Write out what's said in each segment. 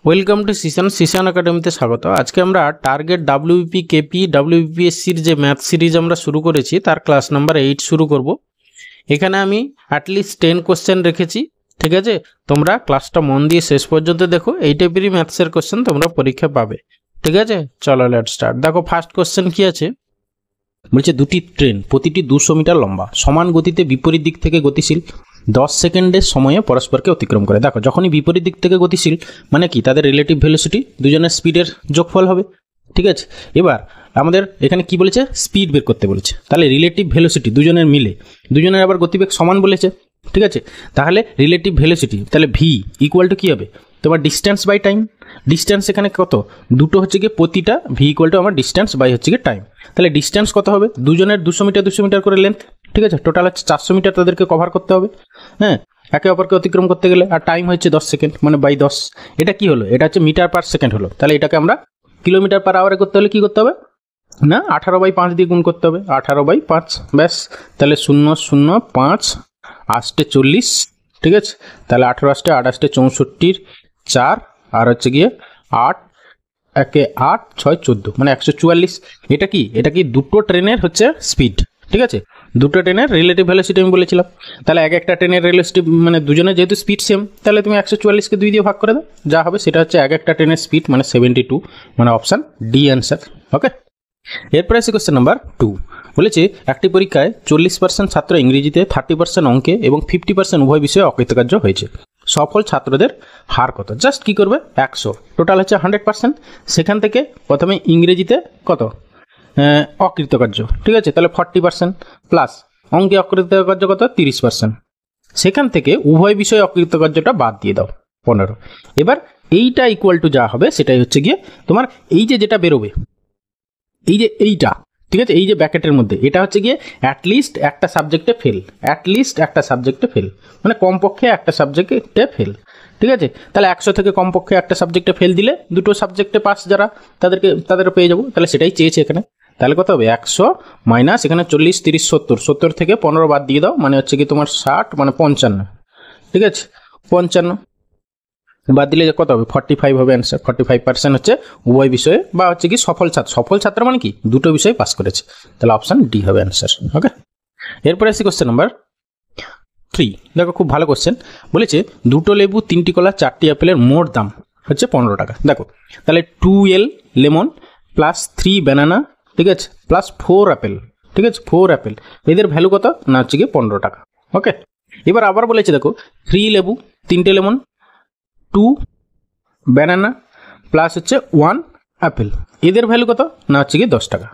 Welcome to সিশন একাডেমিতে স্বাগত। আজকে আমরা টার্গেট ডাব্লিউবিপি কেপি ডাব্লিউবিপিএসসির যে ম্যাথ সিরিজ আমরা শুরু করেছি তার ক্লাস নাম্বার 8 শুরু করব। এখানে আমি অ্যাটলিস্ট 10 কোশ্চেন রেখেছি, ঠিক আছে? তোমরা ক্লাসটা মন দিয়ে শেষ পর্যন্ত দেখো, এই টাইপেরই ম্যাথসের কোশ্চেন তোমরা পরীক্ষা পাবে, ঠিক আছে? চলো লেট স্টার্ট। দেখো ফার্স্ট কোশ্চেন কি আছে, বলছে দুটি ট্রেন প্রতিটি 200 মিটার লম্বা, সমান গতিতে বিপরীত দিক থেকে গতিশীল, 10 সেকেন্ডের সময়ে পরস্পরকে অতিক্রম করে। দেখো যখনই বিপরীত দিক থেকে গতিশীল মানে কি, তাদের রিলেটিভ ভেলোসিটি দুজনের স্পিডের যোগফল হবে, ঠিক আছে? এবার আমাদের এখানে কি বলেছে, স্পিড বের করতে বলেছে, তাহলে রিলেটিভ ভেলোসিটি দুজনের মিলে, দুজনের আবার গতিবেগ সমান বলেছে, ঠিক আছে? তাহলে রিলেটিভ ভেলোসিটি, তাহলে ভি ইকুয়াল টু কী হবে তোমার, ডিস্ট্যান্স বাই টাইম। ডিস্ট্যান্স এখানে কত, দুটো হচ্ছে গিয়ে প্রতিটা, ভি ইকুয়াল টু আমার ডিস্ট্যান্স বাই হচ্ছে গিয়ে টাইম। তাহলে ডিস্ট্যান্স কত হবে, দুজনের 200 মিটার করে লেন্থ, ঠিক আছে? টোটাল হচ্ছে 400 মিটার তাদেরকে কভার করতে হবে, হ্যাঁ, একে অপরকে অতিক্রম করতে গেলে। আর টাইম হচ্ছে 10 সেকেন্ড, মানে বাই 10। এটা কি হলো, এটা হচ্ছে মিটার পার সেকেন্ড হলো। তাহলে এটাকে আমরা কিলোমিটার পার আওয়ারে করতে হলে কী করতে হবে না, 18/5 দিয়ে গুণ করতে হবে, 18/5, ব্যাস। তাহলে 0.05 8 40, ঠিক আছে? তাহলে 18 8 8 64 4, আর হচ্ছে গিয়ে 8 একে 8 6 14, মানে 144। এটা কি, এটা কি দুটো ট্রেনের হচ্ছে স্পিড, ঠিক আছে? দুটো ট্রেনের রিলেটিভ ভেলোসিটি আমি বলেছিলাম। তাহলে একটা ট্রেনের রিলেটিভ মানে দুজনের যেহেতু স্পিড সেম, তাহলে তুমি 144কে 2 দিয়ে ভাগ করে দাও, যা হবে সেটা হচ্ছে একটা ট্রেনের স্পিড মানে 72, মানে অপশান ডি অ্যান্সার। ওকে, এরপরে আছে কোশ্চেন নাম্বার 2। বলেছে একটি পরীক্ষায় 40% ছাত্র ইংরেজিতে, 30% অঙ্কে এবং 50% উভয় বিষয়ে অকৃতকার্য হয়েছে। সফল ছাত্রদের হার কত? জাস্ট কি করবে, 100, টোটাল হচ্ছে 100%। সেখান থেকে প্রথমে ইংরেজিতে কত অকৃতকার্য, ঠিক আছে? তাহলে 40% প্লাস অঙ্কে অকৃতকার্য কত, 30%। সেখান থেকে উভয় বিষয়ে অকৃতকার্যটা বাদ দিয়ে দাও, 15। এবার এইটা ইকুয়াল টু যা হবে সেটাই হচ্ছে গিয়ে তোমার এই যে যেটা বেরোবে, এই যে এইটা, ঠিক আছে? এই যে ব্র্যাকেটের মধ্যে এটা হচ্ছে গিয়ে অ্যাটলিস্ট একটা সাবজেক্টে ফেল, অ্যাটলিস্ট একটা সাবজেক্টে ফেল, মানে কমপক্ষে একটা সাবজেক্টে ফেল, ঠিক আছে? তাহলে 100 থেকে কমপক্ষে একটা সাবজেক্টে ফেল দিলে দুটো সাবজেক্টে পাস যারা, তাদের পেয়ে যাবো। তাহলে সেটাই চেয়েছে এখানে। তাহলে কত হবে, 100 মাইনাস এখানে 40 30 70, 70 থেকে 15 বাদ দিয়ে দাও, মানে হচ্ছে কি তোমার 60, মানে 55, ঠিক আছে? 55 বাদ দিলে কত হবে, 45 হবে অ্যান্সার। 45% হচ্ছে উভয় বিষয়ে বা হচ্ছে কি সফল ছাত্র মানে কি দুটো বিষয় পাস করেছে, তাহলে অপশান ডি হবে অ্যান্সার। ওকে, এরপরে আসি কোশ্চেন নাম্বার 3। দেখো খুব ভালো কোশ্চেন, বলেছে দুটো লেবু, 3টি কলা, 4টি আপেলের মোট দাম হচ্ছে 15 টাকা। দেখো তাহলে 2L লেমন প্লাস 3 ব্যানানা, ঠিক আছে, প্লাস 4 অ্যাপেল, ঠিক আছে? 4 অ্যাপেল, এদের ভ্যালু কত না হচ্ছে গিয়ে 15 টাকা। ওকে, এবার আবার বলেছে দেখো 3 লেবু, 3টে লেমন, 2 ব্যানানা প্লাস হচ্ছে 1 অ্যাপেল, এদের ভ্যালু কত না হচ্ছে গিয়ে 10 টাকা।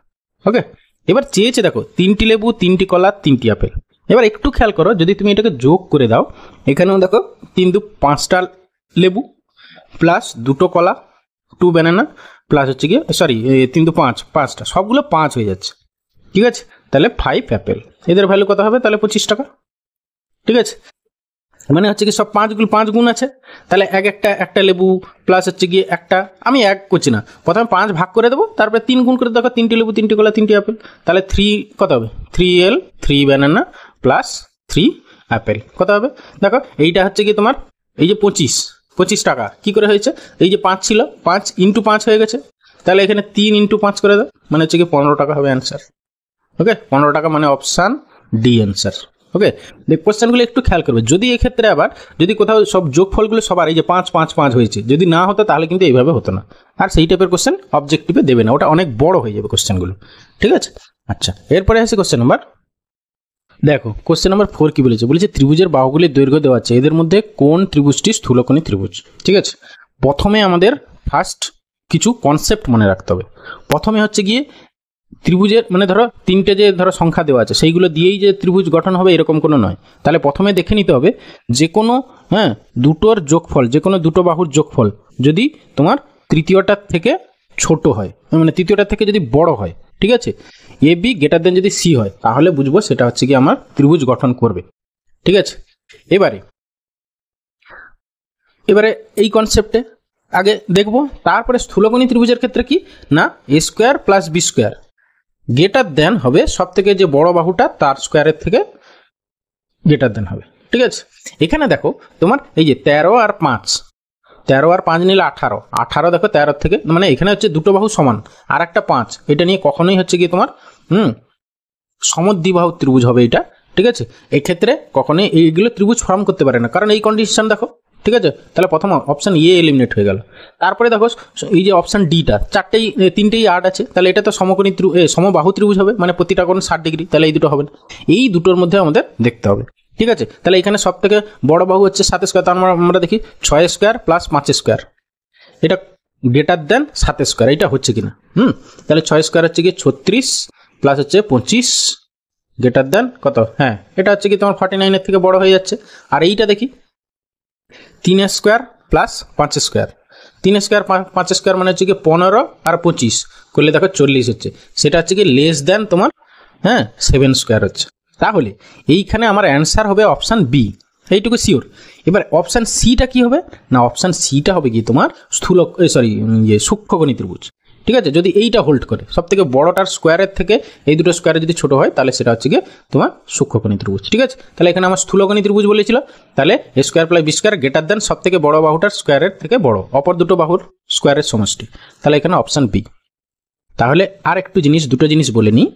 ওকে, এবার চেয়েছে দেখো 3টি লেবু, 3টি কলা, 3টি আপেল। এবার একটু খেয়াল করো, যদি তুমি এটাকে যোগ করে দাও, এখানেও দেখো 3 2 5টা লেবু প্লাস 2টো কলা, 2 ব্যানানা প্লাস হচ্ছে গিয়ে 3 2 5, 5টা, সবগুলো 5 হয়ে যাচ্ছে, ঠিক আছে? তাহলে 5 অ্যাপেল, এদের ভ্যালু কত হবে, তাহলে 25 টাকা, ঠিক আছে? মানে হচ্ছে কি সব 5 গুণ আছে, তাহলে একটা লেবু প্লাস হচ্ছে গিয়ে একটা, আমি এক করছি না, প্রথমে 5 ভাগ করে দেবো, তারপরে 3 গুণ করে দেখো 3টি লেবু, 3টি কলা, 3টি আপেল, তাহলে 3 কত হবে, 3L 3 ব্যানানা প্লাস 3 অ্যাপেল, কত হবে দেখো, এইটা হচ্ছে কি তোমার এই যে 25 টাকা। কি করে হয়েছে, এই যে 5 ছিল, 5 ইন্টু 5 হয়ে গেছে, তাহলে এখানে 3 ইন্টু 5 করে দাও, মানে হচ্ছে কি 15 টাকা হবে অ্যান্সার। ওকে, 15 টাকা মানে অপশান ডি অ্যান্সার। ওকে, কোশ্চেনগুলো একটু খেয়াল করবে, যদি এক্ষেত্রে আবার যদি কোথাও সব যোগফলগুলো সবার এই যে 5 5 5 হয়েছে, যদি না হতো তাহলে কিন্তু এইভাবে হতো না, আর সেই টাইপের কোশ্চেন অবজেক্টিভে দেবে না, ওটা অনেক বড় হয়ে যাবে কোশ্চেনগুলো, ঠিক আছে? আচ্ছা, এরপরে আসে কোশ্চেন নাম্বার, দেখো কোশ্চেন নাম্বার 4 কি বলেছে, বলেছে ত্রিভুজের বাহুগুলির দৈর্ঘ্য দেওয়া আছে, এদের মধ্যে কোন ত্রিভুজটি স্থূলকোণী ত্রিভুজ? ঠিক আছে, প্রথমে আমাদের ফার্স্ট কিছু কনসেপ্ট মনে রাখতে হবে। প্রথমে হচ্ছে গিয়ে ত্রিভুজের মানে ধরো 3টে যে ধরো সংখ্যা দেওয়া আছে, সেইগুলো দিয়েই যে ত্রিভুজ গঠন হবে এরকম কোনো নয়। তাহলে প্রথমে দেখে নিতে হবে যে কোনো দুটোর যোগফল, যে কোনো দুটো বাহুর যোগফল যদি তোমার তৃতীয়টার থেকে ছোট হয়, মানে তৃতীয়টার থেকে যদি বড় হয়, ঠিক আছে, এ বি গ্রেটার দেন যদি সি হয়, তাহলে বুঝবো সেটা হচ্ছে কি আমার ত্রিভুজ গঠন করবে, ঠিক আছে? এবারে এই কনসেপ্টে আগে দেখবো, তারপরে স্থূলকোণী ত্রিভুজের ক্ষেত্রে কি না, A square plus B square greater than হবে সব থেকে যে বড় বাহুটা তার স্কোয়ারের থেকে গ্রেটার দেন হবে, ঠিক আছে? এখানে দেখো তোমার এই যে 13 আর 5, 13 আর 5 নিলে 18, 18 দেখো 13 থেকে, মানে এখানে হচ্ছে দুটো বাহু সমান আর একটা 5, এটা নিয়ে কখনোই হচ্ছে গিয়ে তোমার সমদ্বিবাহু ত্রিভুজ হবে এটা, ঠিক আছে। এই ক্ষেত্রে কখনোই এইগুলো ত্রিভুজ ফর্ম করতে পারে না, কারণ এই কন্ডিশন দেখো, ঠিক আছে। তাহলে প্রথম অপশন এ এলিমিনেট হয়ে গেল। তারপরে দেখো এই যে অপশন ডিটা, তিনটেই 8 আছে, তাহলে এটা তো সমবাহু ত্রিভুজ হবে, মানে প্রতিটা কোণ 60 ডিগ্রি, তাহলে এই দুটো হবে না। এই দুটোর মধ্যে আমাদের দেখতে হবে, ঠিক আছে। তাহলে এখানে সব থেকে বড় বাহু হচ্ছে 7 স্কোয়ার, তার আমরা দেখি 6 স্কোয়ার প্লাস 5 স্কোয়ার, এটা গ্রেটার দেন 7 স্কোয়ার, এটা হচ্ছে কিনা। তাহলে 6 স্কোয়ার হচ্ছে কি 36 প্লাস হচ্ছে 25 গ্রেটার দেন কত, হ্যাঁ এটা হচ্ছে কি তোমার 49 থেকে বড় হয়ে যাচ্ছে। আর এইটা দেখি 3 square plus 5 square, 3 square 5 square মানে হচ্ছে কি 15 আর 25 করলে দেখো 40 হচ্ছে, সেটা হচ্ছে কি লেস দেন তোমার 7 স্কোয়ার হচ্ছে। তাহলে এইখানে আমার অ্যান্সার হবে অপশান বি, এইটুকু শিওর। এবার অপশান সিটা কি হবে না, অপশান সিটা হবে কি তোমার সূক্ষ্মকোণী ত্রিভুজ, ঠিক আছে। যদি এইটা হোল্ড করে সব থেকে বড়টার স্কোয়ারের থেকে এই দুটো স্কোয়ারে যদি ছোট হয়, তাহলে সেটা হচ্ছে গিয়ে তোমার সূক্ষ্মকোণী ত্রিভুজ, ঠিক আছে। তাহলে এখানে আমার স্থূলকোণী ত্রিভুজ বলেছিল, তাহলে A square plus B square greater than সব থেকে বড় বাহুটার স্কোয়ারের থেকে বড় অপর দুটো বাহুর স্কোয়ারের সমষ্টি, তাহলে এখানে অপশান বি। তাহলে আর একটু দুটো জিনিস বলে নিই,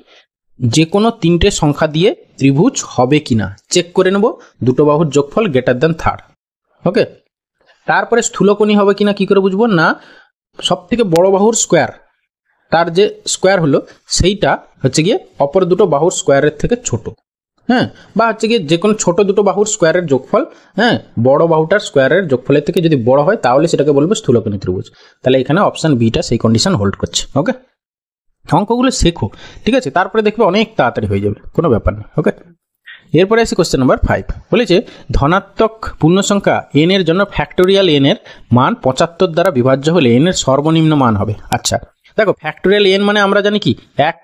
যে কোনো তিনটে সংখ্যা দিয়ে ত্রিভুজ হবে কিনা চেক করে নেব, দুটো বাহুর যোগফল গ্রেটার দেন থার্ড, ওকে। তারপরে স্থূলকোণী হবে কিনা কি করে বুঝবো না, সব থেকে বড় বাহুর স্কোয়ার, তার যে স্কোয়ার হলো সেইটা হচ্ছে গিয়ে অপর দুটো বাহুর স্কোয়ারের থেকে ছোট, বা হচ্ছে গিয়ে যে কোনো ছোট দুটো বাহুর স্কোয়ারের যোগফল বড় বাহুটার স্কোয়ারের যোগফলের থেকে যদি বড় হয়, তাহলে সেটাকে বলবো স্থূলকোণী ত্রিভুজ। তাহলে এখানে অপশান বিটা সেই কন্ডিশন হোল্ড করছে, ওকে। অঙ্কগুলো শেখো, ঠিক আছে, তারপরে দেখবে অনেক তাড়াতাড়ি হয়ে যাবে, কোনো ব্যাপার নেই, ওকে। এরপরে আসি কোশ্চেন নাম্বার 5, বলেছে ধনাত্মক পূর্ণ সংখ্যা n এর জন্য ফ্যাক্টোরিয়াল n এর মান 75 দ্বারা বিভাজ্য হলে n এর সর্বনিম্ন মান হবে। আচ্ছা দেখো, ফ্যাক্টোরিয়াল n মানে আমরা জানি কি 1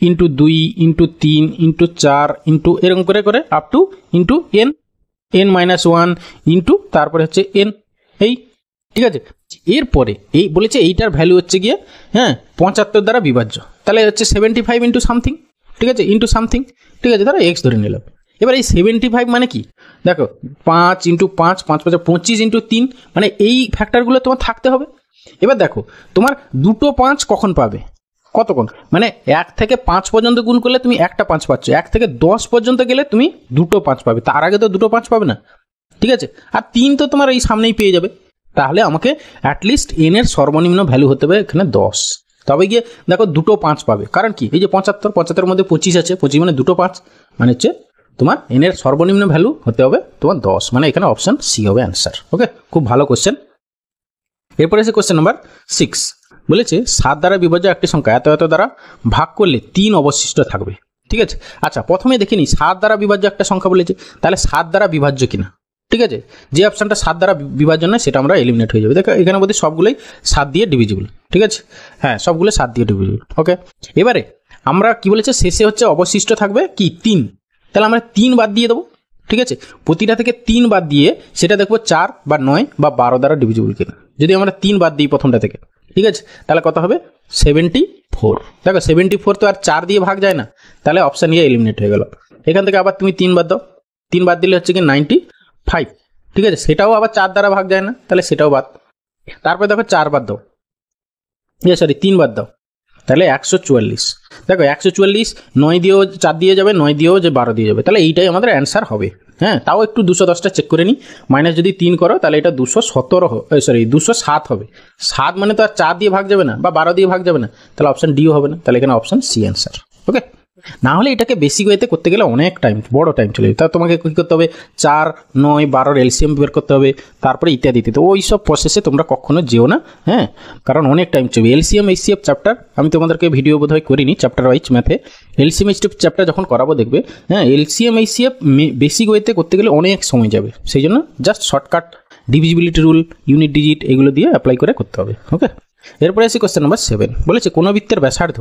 ইন্টু 2 ইন্টু 3 ইন্টু 4 ইন্টু এরকম করে করে up to into n-1 into তারপরে হচ্ছে n, এই, ঠিক আছে। এরপরে এই বলেছে এইটার ভ্যালু হচ্ছে গিয়ে 75 দ্বারা বিভাজ্য, তাহলে হচ্ছে 75 ইন্টু সামথিং, ঠিক আছে, ইন্টু সামথিং, ঠিক আছে, ধরো এক্স ধরে নিলাম। এবার এই 75 মানে কি, দেখো 5 ইন্টু 5, 5 5 25 ইন্টু 3, মানে এই ফ্যাক্টরগুলো তোমার থাকতে হবে। এবার দেখো তোমার দুটো 5 কখন পাবে, কতক্ষণ, মানে 1 থেকে 5 পর্যন্ত গুণ করলে তুমি একটা 5 পাচ্ছ, 1 থেকে 10 পর্যন্ত গেলে তুমি দুটো 5 পাবে, তার আগে তো দুটো 5 পাবে না, ঠিক আছে। আর 3 তো তোমার এই সামনেই পেয়ে যাবে, তাহলে আমাকে অ্যাটলিস্ট n এর সর্বনিম্ন ভ্যালু হতে হবে এখানে 10, তবে গিয়ে দেখো দুটো 5 পাবে, কারণ কি এই যে 75 মধ্যে 25 আছে, 25 মানে দুটো 5, মানে হচ্ছে তোমার n এর সর্বনিম্ন ভ্যালু হতে হবে তোমার 10, মানে এখানে অপশন সি হবে অ্যান্সার, ওকে। খুব ভালো কোশ্চেন। এরপরে এসে কোশ্চেন নাম্বার 6, বলেছে 7 দ্বারা বিভাজ্য একটি সংখ্যা এত এত দ্বারা ভাগ করলে 3 অবশিষ্ট থাকবে, ঠিক আছে। আচ্ছা প্রথমে দেখে নিই 7 দ্বারা বিভাজ্য একটা সংখ্যা বলেছে, তাহলে 7 দ্বারা বিভাজ্য কিনা, ঠিক আছে। যে অপশানটা 7 দ্বারা বিভাজন নয় সেটা আমরা এলিমিনেট হয়ে যাবে, দেখো এখানে বলতে সবগুলোই 7 দিয়ে ডিভিজিবল, ঠিক আছে, হ্যাঁ সবগুলো 7 দিয়ে ডিভিজিবল, ওকে। এবারে আমরা কি বলেছে শেষে হচ্ছে অবশিষ্ট থাকবে কি 3, তাহলে আমরা 3 বাদ দিয়ে দেবো, ঠিক আছে। প্রতিটা থেকে 3 বাদ দিয়ে সেটা দেখবো 4 বা 9 বা 12 দ্বারা ডিভিজিবল কিনা। যদি আমরা 3 বাদ দিই প্রথমটা থেকে, ঠিক আছে, তাহলে কত হবে 74। দেখো 74 তো আর 4 দিয়ে ভাগ যায় না, তাহলে অপশান ইয়ে এলিমিনেট হয়ে গেল। এখান থেকে আবার তুমি 3 বাদ দাও, 3 বাদ দিলে হচ্ছে কি 95, ঠিক আছে, সেটাও আবার 4 দ্বারা ভাগ যায় না, তাহলে সেটাও বাদ। তারপরে দেখো 4 বাদ দাও, 3 বাদ দাও, তাহলে 144। দেখো 144 9 দিয়েও 4 দিয়ে যাবে, 9 দিয়েও যে 12 দিয়ে যাবে, তাহলে এইটাই আমাদের অ্যান্সার হবে, তাও একটু 210টা চেক করে নিই, মাইনাস যদি 3 করো তাহলে এটা 207 হবে। 7 মানে তো আর 4 দিয়ে ভাগ যাবে না বা 12 দিয়ে ভাগ যাবে না, তাহলে অপশান ডিও হবে না, তাহলে এখানে অপশান সি অ্যান্সার, ওকে। না হলে এটাকে বেসিক ওয়েতে করতে গেলে অনেক বড় টাইম চলে যাবে, তা তোমাকে কী করতে হবে 4 9 12 এলসিএম বের করতে হবে, তারপরে ইত্যাদি ইত্যাদি, ওই সব প্রসেসে তোমরা কখনো যেও না, কারণ অনেক টাইম চলবে। এলসিএম এইচসিএফ চ্যাপ্টার আমি তোমাদেরকে ভিডিও বোধহয় করিনি চ্যাপ্টার ওয়াইজ ম্যাথে, এলসিএম এইচসিএফ চ্যাপ্টার যখন করাবো দেখবে, এলসিএম এইচসিএফ বেসিক ওয়েতে করতে গেলে অনেক সময় যাবে, সেই জন্য just shortcut divisibility rule, unit digit এগুলো দিয়ে অ্যাপ্লাই করে করতে হবে, ওকে। এরপরে আসি কোশ্চেন নাম্বার 7, বলেছে কোনো বৃত্তের ব্যাসার্ধ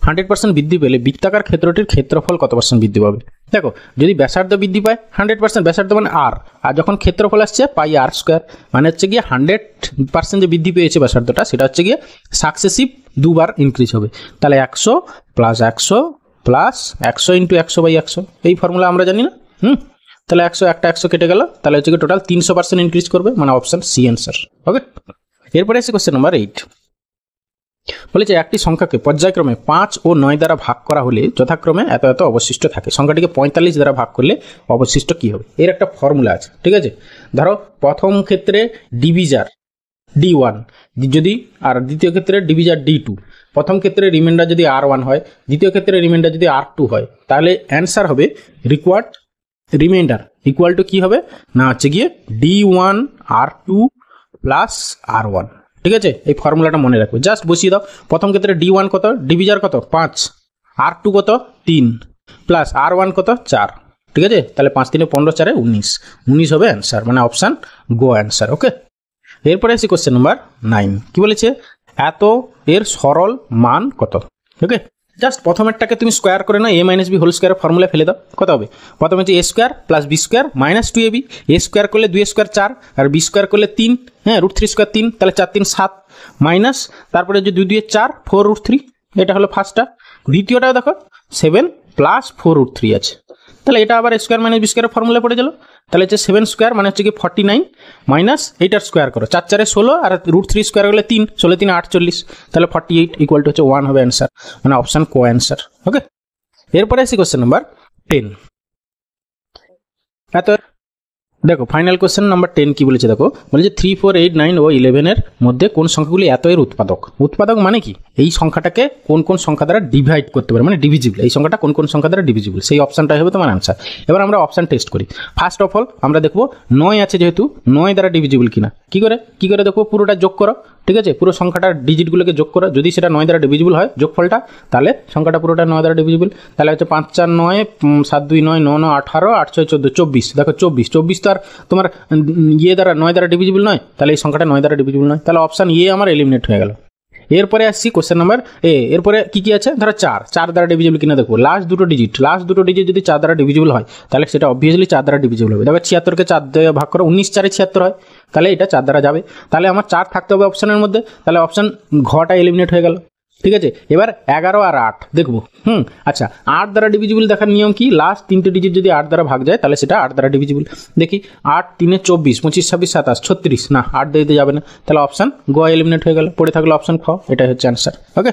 100% বৃদ্ধি পেলে বৃত্তাকার ক্ষেত্রটির ক্ষেত্রফল কত % বৃদ্ধি পাবে। দেখো যদি ব্যাসার্ধ বৃদ্ধি পায় 100%, ব্যাসার্ধ মানে আর যখন ক্ষেত্রফল আসছে পাই আর স্কোয়ার, মানে হচ্ছে গিয়ে 100% যে বৃদ্ধি পেয়েছে ব্যাসার্ধটা সেটা হচ্ছে গিয়ে সাকসেসিভ দুবার ইনক্রিজ হবে, তাহলে 100 প্লাস 100 প্লাস 100 ইন্টু 100/100, এই ফর্মুলা আমরা জানি না, তাহলে 100 একটা 100 কেটে গেল, তাহলে হচ্ছে কি টোটাল 300% ইনক্রিজ করবে, মানে অপশন সি অ্যান্সার। ওকে, এরপরে আসি কোশ্চেন নাম্বার 8। বলেছে একটি সংখ্যাকে পর্যায়ক্রমে 5 ও 9 দ্বারা ভাগ করা হলে যথাক্রমে এত এত অবশিষ্ট থাকে। সংখ্যাটিকে 45 দ্বারা ভাগ করলে অবশিষ্ট কি হবে? এর একটা ফর্মুলা আছে, ঠিক আছে। ধরো প্রথম ক্ষেত্রে ডিভিজার D1 যদি, আর দ্বিতীয় ক্ষেত্রে ডিভিজার D2। প্রথম ক্ষেত্রে রিমাইন্ডার যদি R1 হয়, দ্বিতীয় ক্ষেত্রে রিমাইন্ডার যদি R2 হয়, তাহলে অ্যান্সার হবে রিকোয়ার্ড রিমাইন্ডার ইকুয়াল টু কী হবে না, হচ্ছে গিয়ে D1 R2 প্লাস R1। ঠিক আছে, এই ফর্মুলাটা মনে রাখবে, জাস্ট বসিয়ে দাও। প্রথম ক্ষেত্রে D1 কত, ডিভিজার কত 5, R2 কত 3, প্লাস R1 কত 4। ঠিক আছে, তাহলে 5 3 15 4 19, 19 হবে অ্যান্সার, মানে অপশান গো অ্যান্সার। ওকে, এরপরে আসি কোশ্চেন নাম্বার 9। কি বলেছে? এত এর সরল মান কত? ওকে, জাস্ট প্রথমেরটাকে তুমি স্কোয়ার করে নাও, a মাইনাস বি হোল স্কোয়ারের ফর্মুলা ফেলে দাও। কত হবে? প্রথমে হচ্ছে a square plus B square minus 2ab, a square করলে 2 স্কোয়ার 4, আর বি স্কোয়ার করলে 3, হ্যাঁ √3 স্কোয়ার 3, তাহলে 4 3 7, মাইনাস তারপরে যে 2 2 4 4√3, এটা হলো ফার্স্টটা। দ্বিতীয়টা দেখো 7 প্লাস 4√3 আছে, তাহলে এটা আবার স্কোয়ার মাইনাস বি স্কোয়ারের ফর্মুলা পড়ে গেল। তাহলে হচ্ছে 7 স্কোয়ার মানে হচ্ছে কি 49, মাইনাস এইটার স্কোয়ার করো, 4 4 16, আর √3 স্কোয়ার করলে 3, 16 3 48, তাহলে 48 ইকুয়াল টু হচ্ছে 1 হবে অ্যান্সার, মানে অপশান কো অ্যান্সার। ওকে, এরপরে আসি কোশ্চেন নাম্বার 10। এত দেখো ফাইনাল কোশ্চেন নাম্বার 10 কি বলেছে দেখো, বলেছে 3 4 8 9 ও 11 এর মধ্যে কোন সংখ্যাগুলি এত এর উৎপাদক? উৎপাদক মানে কি? এই সংখ্যাটাকে কোন কোন সংখ্যা দ্বারা ডিভাইড করতে পারে, মানে ডিভিজিবল। এই সংখ্যাটা কোন কোন সংখ্যা দ্বারা ডিভিজিবল, সেই অপশানটাই হবে তোমার অ্যান্সার। এবার আমরা অপশান টেস্ট করি। ফার্স্ট অফ অল আমরা দেখবো 9 আছে, যেহেতু 9 দ্বারা ডিভিজিবল কিনা। কি করে দেখবো? পুরোটা যোগ করো, ঠিক আছে, পুরো সংখ্যাটার ডিজিটগুলোকে যোগ করো, যদি সেটা 9 দ্বারা ডিভিজিবল হয় যোগফলটা, তাহলে সংখ্যাটা পুরোটা 9 দ্বারা ডিভিজিবল। তাহলে হচ্ছে 5 4 9, 7 2 9, 9 9 18, 8 6 14, 24। দেখো 24 তো আর তোমার ইয়ে দ্বারা 9 দ্বারা ডিভিজিবল নয়, তাহলে এই সংখ্যাটা 9 দ্বারা ডিভিজিবল নয়, তাহলে অপশান এ আমার এলিমিনেট হয়ে গেল। এরপরে আসছি কোশ্চেন নাম্বার এ। এরপরে কি আছে? ধরো 4 দ্বারা ডিভিজিবল কিনা দেখবো। লাস্ট দুটো ডিজিট যদি 4 দ্বারা ডিভিজিবল হয়, তাহলে সেটা অবভিয়াসলি 4 দ্বারা ডিভিজিবল হবে। দেখো 76কে 4 দিয়ে ভাগ করো, 19 4 76 হয়, তাহলে এটা 4 দ্বারা যাবে। তাহলে আমার 4 থাকতে হবে অপশানের মধ্যে, তাহলে অপশান ঘটা এলিমিনেট হয়ে গেল। ঠিক আছে, এবার 11 আর 8 দেখবো। আচ্ছা, 8 দ্বারা ডিভিজিবল দেখার নিয়ম কি? লাস্ট 3টে ডিজিট যদি 8 দ্বারা ভাগ যায়, তাহলে সেটা 8 দ্বারা ডিভিজিবল। দেখি 8 3 24, 25 26 27 36, না 8 দিতে যাবে না, তাহলে অপশান গ এলিমিনেট হয়ে গেল। পড়ে থাকলো অপশান খ, এটাই হচ্ছে অ্যান্সার। ওকে।